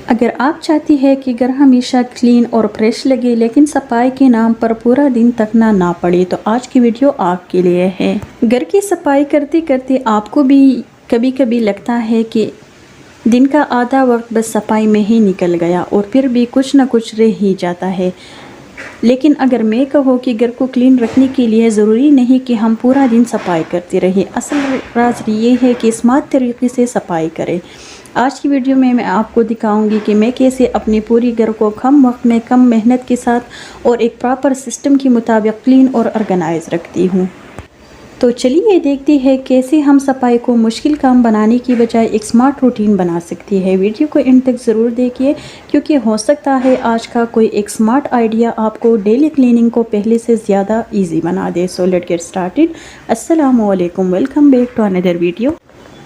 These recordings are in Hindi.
अगर आप चाहती है कि घर हमेशा क्लीन और फ्रेश लगे लेकिन सफाई के नाम पर पूरा दिन थकना ना पड़े तो आज की वीडियो आपके लिए है। घर की सफाई करते करते आपको भी कभी कभी लगता है कि दिन का आधा वक्त बस सफाई में ही निकल गया और फिर भी कुछ ना कुछ रह ही जाता है। लेकिन अगर मैं कहूँ कि घर को क्लीन रखने के लिए ज़रूरी नहीं कि हम पूरा दिन सफाई करते रहें। असल राज ये है कि स्मार्ट तरीके से सफाई करें। आज की वीडियो में मैं आपको दिखाऊंगी कि मैं कैसे अपने पूरी घर को कम वक्त में कम मेहनत के साथ और एक प्रॉपर सिस्टम के मुताबिक क्लीन और ऑर्गेनाइज रखती हूँ। तो चलिए देखते हैं कैसे हम सफाई को मुश्किल काम बनाने की बजाय एक स्मार्ट रूटीन बना सकती है। वीडियो को एंड तक ज़रूर देखिए क्योंकि हो सकता है आज का कोई एक स्मार्ट आइडिया आपको डेली क्लीनिंग को पहले से ज़्यादा इजी बना दे। So let's get started. अस्सलाम वालेकुम, welcome back to another video.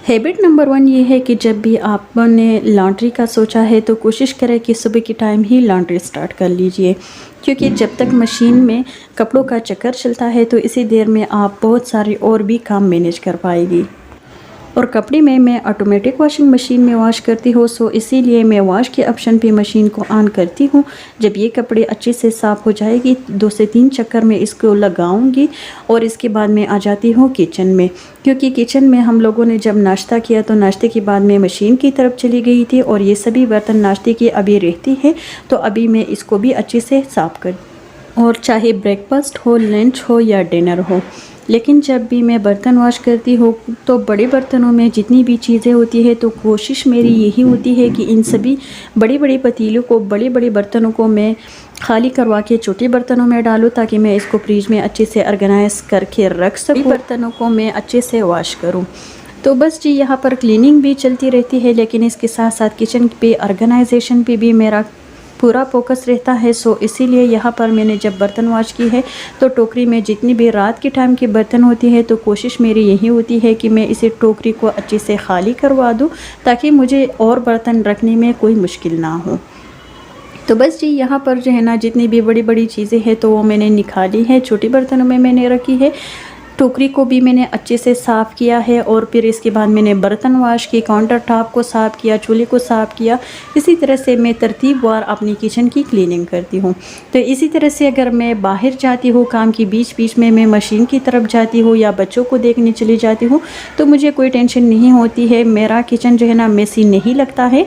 Habit number 1 ये है कि जब भी आपने लॉन्ड्री का सोचा है तो कोशिश करें कि सुबह के टाइम ही लॉन्ड्री स्टार्ट कर लीजिए, क्योंकि जब तक मशीन में कपड़ों का चक्कर चलता है तो इसी देर में आप बहुत सारे और भी काम मैनेज कर पाएगी। और कपड़े में मैं ऑटोमेटिक वॉशिंग मशीन में वॉश करती हूँ, सो इसीलिए मैं वॉश के ऑप्शन पे मशीन को ऑन करती हूँ। जब ये कपड़े अच्छे से साफ़ हो जाएगी 2 से 3 चक्कर में इसको लगाऊंगी और इसके बाद मैं आ जाती हूँ किचन में, क्योंकि किचन में हम लोगों ने जब नाश्ता किया तो नाश्ते के बाद मैं मशीन की तरफ चली गई थी और ये सभी बर्तन नाश्ते की अभी रहती है, तो अभी मैं इसको भी अच्छे से साफ़ कर, और चाहे ब्रेकफास्ट हो, लंच हो या डिनर हो। लेकिन जब भी मैं बर्तन वॉश करती हूँ तो बड़े बर्तनों में जितनी भी चीज़ें होती है तो कोशिश मेरी यही होती है कि इन सभी बड़े बड़े पतीलों को, बड़े बड़े बर्तनों को मैं खाली करवा के छोटे बर्तनों में डालूँ, ताकि मैं इसको फ्रिज में अच्छे से ऑर्गेनाइज करके रख सकूँ। बर्तनों को मैं अच्छे से वॉश करूँ। तो बस जी, यहाँ पर क्लीनिंग भी चलती रहती है, लेकिन इसके साथ साथ किचन पे ऑर्गेनाइजेशन पे भी मेरा पूरा फोकस रहता है। सो इसीलिए यहाँ पर मैंने जब बर्तन वॉश की है तो टोकरी में जितनी भी रात के टाइम की बर्तन होती है तो कोशिश मेरी यही होती है कि मैं इसे टोकरी को अच्छे से खाली करवा दूँ, ताकि मुझे और बर्तन रखने में कोई मुश्किल ना हो। तो बस जी, यहाँ पर जो है ना जितनी भी बड़ी बड़ी चीज़ें हैं तो वो मैंने निकाली है, छोटी बर्तनों में मैंने रखी है। टोकरी को भी मैंने अच्छे से साफ़ किया है और फिर इसके बाद मैंने बर्तन वॉश की, काउंटर टॉप को साफ़ किया, चूल्हे को साफ़ किया। इसी तरह से मैं तरतीबवार अपनी किचन की क्लीनिंग करती हूँ। तो इसी तरह से अगर मैं बाहर जाती हूँ, काम की बीच बीच में मैं मशीन की तरफ जाती हूँ या बच्चों को देखने चली जाती हूँ, तो मुझे कोई टेंशन नहीं होती है, मेरा किचन जो है ना मेसी नहीं लगता है।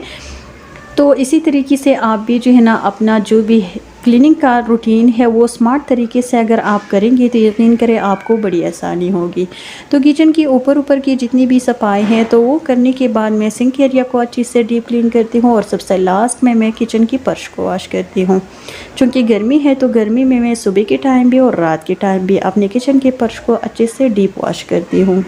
तो इसी तरीके से आप भी जो है ना अपना जो भी क्लीनिंग का रूटीन है वो स्मार्ट तरीके से अगर आप करेंगे तो यकीन करें आपको बड़ी आसानी होगी। तो किचन की ऊपर की जितनी भी सफाई है तो वो करने के बाद मैं सिंक एरिया को अच्छी से डीप क्लीन करती हूँ और सबसे लास्ट में मैं किचन की फर्श को वॉश करती हूँ। चूँकि गर्मी है तो गर्मी में मैं सुबह के टाइम भी और रात के टाइम भी अपने किचन के फर्श को अच्छे से डीप वॉश करती हूँ।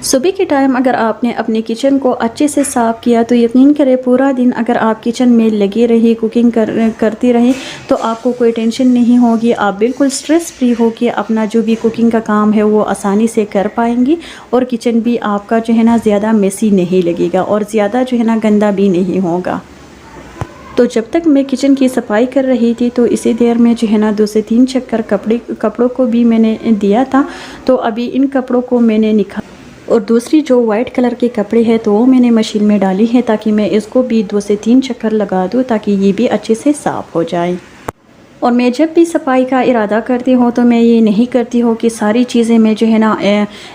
सुबह के टाइम अगर आपने अपने किचन को अच्छे से साफ़ किया तो यकीन करें पूरा दिन अगर आप किचन में लगे रही, कुकिंग करती रहें तो आपको कोई टेंशन नहीं होगी। आप बिल्कुल स्ट्रेस फ्री होकर अपना जो भी कुकिंग का काम है वो आसानी से कर पाएंगी और किचन भी आपका जो है ना ज़्यादा मेसी नहीं लगेगा और ज़्यादा जो है ना गंदा भी नहीं होगा। तो जब तक मैं किचन की सफाई कर रही थी तो इसी देर में जो है ना 2 से 3 चक्कर कपड़ों को भी मैंने दिया था। तो अभी इन कपड़ों को मैंने निकाल और दूसरी जो वाइट कलर के कपड़े हैं तो वो मैंने मशीन में डाली है, ताकि मैं इसको भी 2 से 3 चक्कर लगा दूँ ताकि ये भी अच्छे से साफ़ हो जाए। और मैं जब भी सफाई का इरादा करती हूँ तो मैं ये नहीं करती हूँ कि सारी चीज़ें मैं जो है ना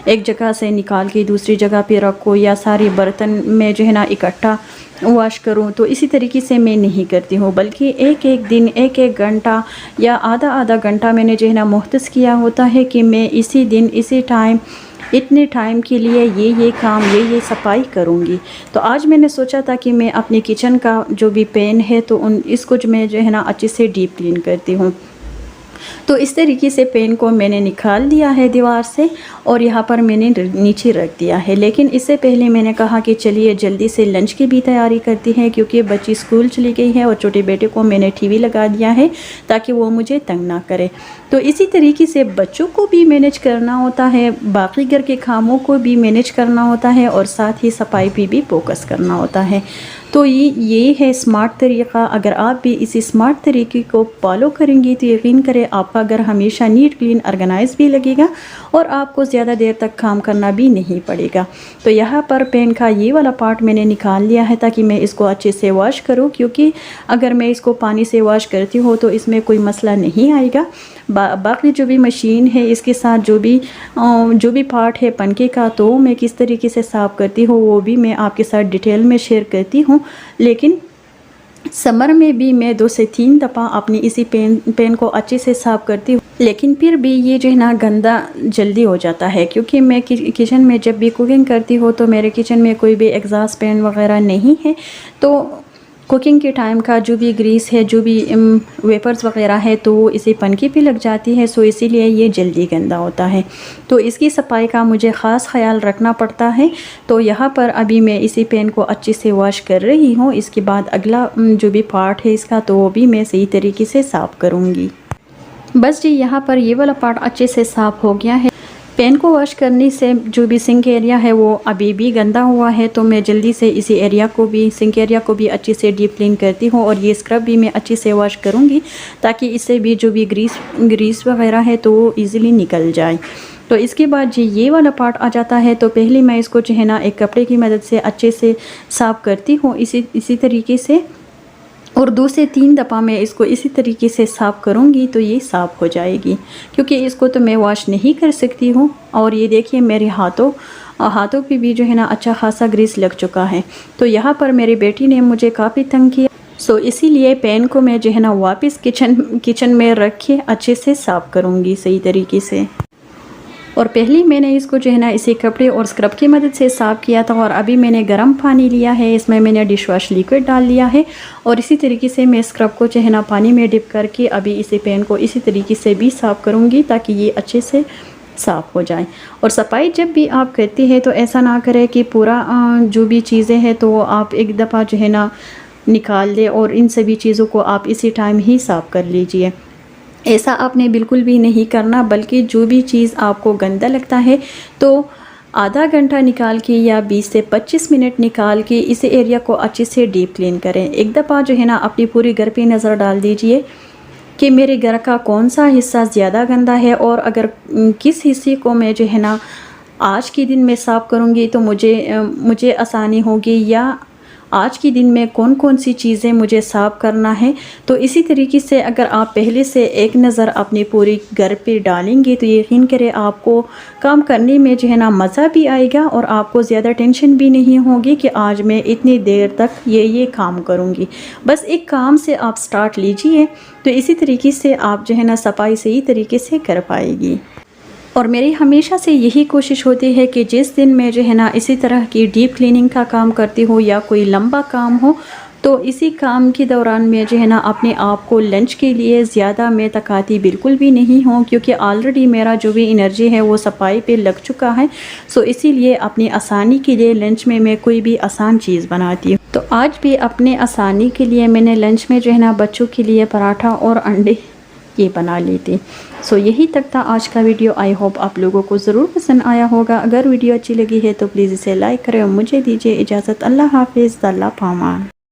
एक जगह से निकाल के दूसरी जगह पे रखूँ या सारे बर्तन में जो है ना इकट्ठा वॉश करूँ। तो इसी तरीके से मैं नहीं करती हूँ, बल्कि एक एक दिन, एक एक घंटा या आधा घंटा मैंने जो है ना मुख्तस किया होता है कि मैं इसी दिन, इसी टाइम, इतने टाइम के लिए ये काम, ये सफाई करूँगी। तो आज मैंने सोचा था कि मैं अपने किचन का जो भी पैन है तो इसको जो मैं जो है ना अच्छे से डीप क्लीन करती हूँ। तो इस तरीके से पेन को मैंने निकाल दिया है दीवार से और यहाँ पर मैंने नीचे रख दिया है। लेकिन इससे पहले मैंने कहा कि चलिए जल्दी से लंच की भी तैयारी करती हैं, क्योंकि बच्ची स्कूल चली गई है और छोटे बेटे को मैंने टीवी लगा दिया है ताकि वो मुझे तंग ना करे। तो इसी तरीके से बच्चों को भी मैनेज करना होता है, बाकी घर के कामों को भी मैनेज करना होता है और साथ ही सफाई पे भी फोकस करना होता है। तो ये है स्मार्ट तरीक़ा। अगर आप भी इसी स्मार्ट तरीके को फॉलो करेंगी तो यकीन करें आपका घर हमेशा नीट क्लीन ऑर्गेनाइज भी लगेगा और आपको ज़्यादा देर तक काम करना भी नहीं पड़ेगा। तो यहाँ पर पेन का ये वाला पार्ट मैंने निकाल लिया है ताकि मैं इसको अच्छे से वॉश करूँ, क्योंकि अगर मैं इसको पानी से वॉश करती हूँ तो इसमें कोई मसला नहीं आएगा। बाकी जो भी मशीन है इसके साथ जो भी पार्ट है पंखे का, तो मैं किस तरीके से साफ़ करती हूँ वो भी मैं आपके साथ डिटेल में शेयर करती हूँ। लेकिन समर में भी मैं 2 से 3 दफ़ा अपनी इसी पेन को अच्छे से साफ़ करती हूँ, लेकिन फिर भी ये जो है ना गंदा जल्दी हो जाता है, क्योंकि मैं किचन में जब भी कुकिंग करती हूँ तो मेरे किचन में कोई भी एग्जॉस्ट फैन वगैरह नहीं है। तो कुकिंग के टाइम का जो भी ग्रीस है, जो भी वेपर्स वगैरह है, तो वो इसी पंखे पे लग जाती है। सो इसीलिए ये जल्दी गंदा होता है। तो इसकी सफाई का मुझे ख़ास ख्याल रखना पड़ता है। तो यहाँ पर अभी मैं इसी पेन को अच्छे से वॉश कर रही हूँ। इसके बाद अगला जो भी पार्ट है इसका, तो वो भी मैं सही तरीके से साफ़ करूँगी। बस जी, यहाँ पर ये वाला पार्ट अच्छे से साफ़ हो गया है। पेन को वॉश करने से जो भी सिंक एरिया है वो अभी भी गंदा हुआ है, तो मैं जल्दी से इसी एरिया को भी, सिंक एरिया को भी अच्छे से डीप क्लीन करती हूँ और ये स्क्रब भी मैं अच्छे से वॉश करूँगी ताकि इससे भी जो भी ग्रीस वगैरह है तो वो ईज़िली निकल जाए। तो इसके बाद जी ये वाला पार्ट आ जाता है। तो पहले मैं इसको जो है ना एक कपड़े की मदद से अच्छे से साफ़ करती हूँ इसी तरीके से, और 2 से 3 दफ़ा मैं इसको इसी तरीके से साफ़ करूँगी तो ये साफ़ हो जाएगी, क्योंकि इसको तो मैं वॉश नहीं कर सकती हूँ। और ये देखिए मेरे हाथों पे भी जो है ना अच्छा खासा ग्रीस लग चुका है। तो यहाँ पर मेरी बेटी ने मुझे काफ़ी तंग किया, सो इसीलिए पेन को मैं जो है ना वापस किचन में रख के अच्छे से साफ़ करूँगी सही तरीके से। और पहले मैंने इसको जो है ना इसी कपड़े और स्क्रब की मदद से साफ़ किया था, और अभी मैंने गर्म पानी लिया है, इसमें मैंने डिश वॉश लिक्विड डाल लिया है और इसी तरीके से मैं स्क्रब को जो है ना पानी में डिप करके अभी इसी पेन को इसी तरीके से भी साफ़ करूँगी ताकि ये अच्छे से साफ़ हो जाए। और सफाई जब भी आप करती है तो ऐसा ना करें कि पूरा जो भी चीज़ें हैं तो आप एक दफ़ा जो है ना निकाल दें और इन सभी चीज़ों को आप इसी टाइम ही साफ़ कर लीजिए। ऐसा आपने बिल्कुल भी नहीं करना, बल्कि जो भी चीज़ आपको गंदा लगता है तो आधा घंटा निकाल के या 20 से 25 मिनट निकाल के इस एरिया को अच्छे से डीप क्लीन करें। एक दफ़ा जो है ना अपनी पूरी घर पे नज़र डाल दीजिए कि मेरे घर का कौन सा हिस्सा ज़्यादा गंदा है, और अगर किस हिस्से को मैं जो है ना आज के दिन में साफ़ करूँगी तो मुझे आसानी होगी, या आज के दिन में कौन कौन सी चीज़ें मुझे साफ़ करना है। तो इसी तरीके से अगर आप पहले से एक नज़र अपनी पूरी घर पे डालेंगे तो यकीन करें आपको काम करने में जो है ना मज़ा भी आएगा और आपको ज़्यादा टेंशन भी नहीं होगी कि आज मैं इतनी देर तक ये काम करूँगी। बस एक काम से आप स्टार्ट लीजिए, तो इसी तरीके से आप जो है ना सफाई सही तरीके से कर पाएगी। और मेरी हमेशा से यही कोशिश होती है कि जिस दिन मैं जो है ना इसी तरह की डीप क्लीनिंग का काम करती हूँ या कोई लंबा काम हो, तो इसी काम के दौरान मैं जो है ना अपने आप को लंच के लिए ज़्यादा मैं तकाती बिल्कुल भी नहीं हूँ, क्योंकि ऑलरेडी मेरा जो भी एनर्जी है वो सफाई पे लग चुका है। सो इसीलिए अपनी आसानी के लिए लंच में मैं कोई भी आसान चीज़ बनाती हूँ। तो आज भी अपने आसानी के लिए मैंने लंच में जो है ना बच्चों के लिए पराठा और अंडे ये बना लेते। सो यही तक था आज का वीडियो। आई होप आप लोगों को ज़रूर पसंद आया होगा। अगर वीडियो अच्छी लगी है तो प्लीज़ इसे लाइक करें और मुझे दीजिए इजाज़त। अल्लाह हाफिज़, अल्लाह पामान।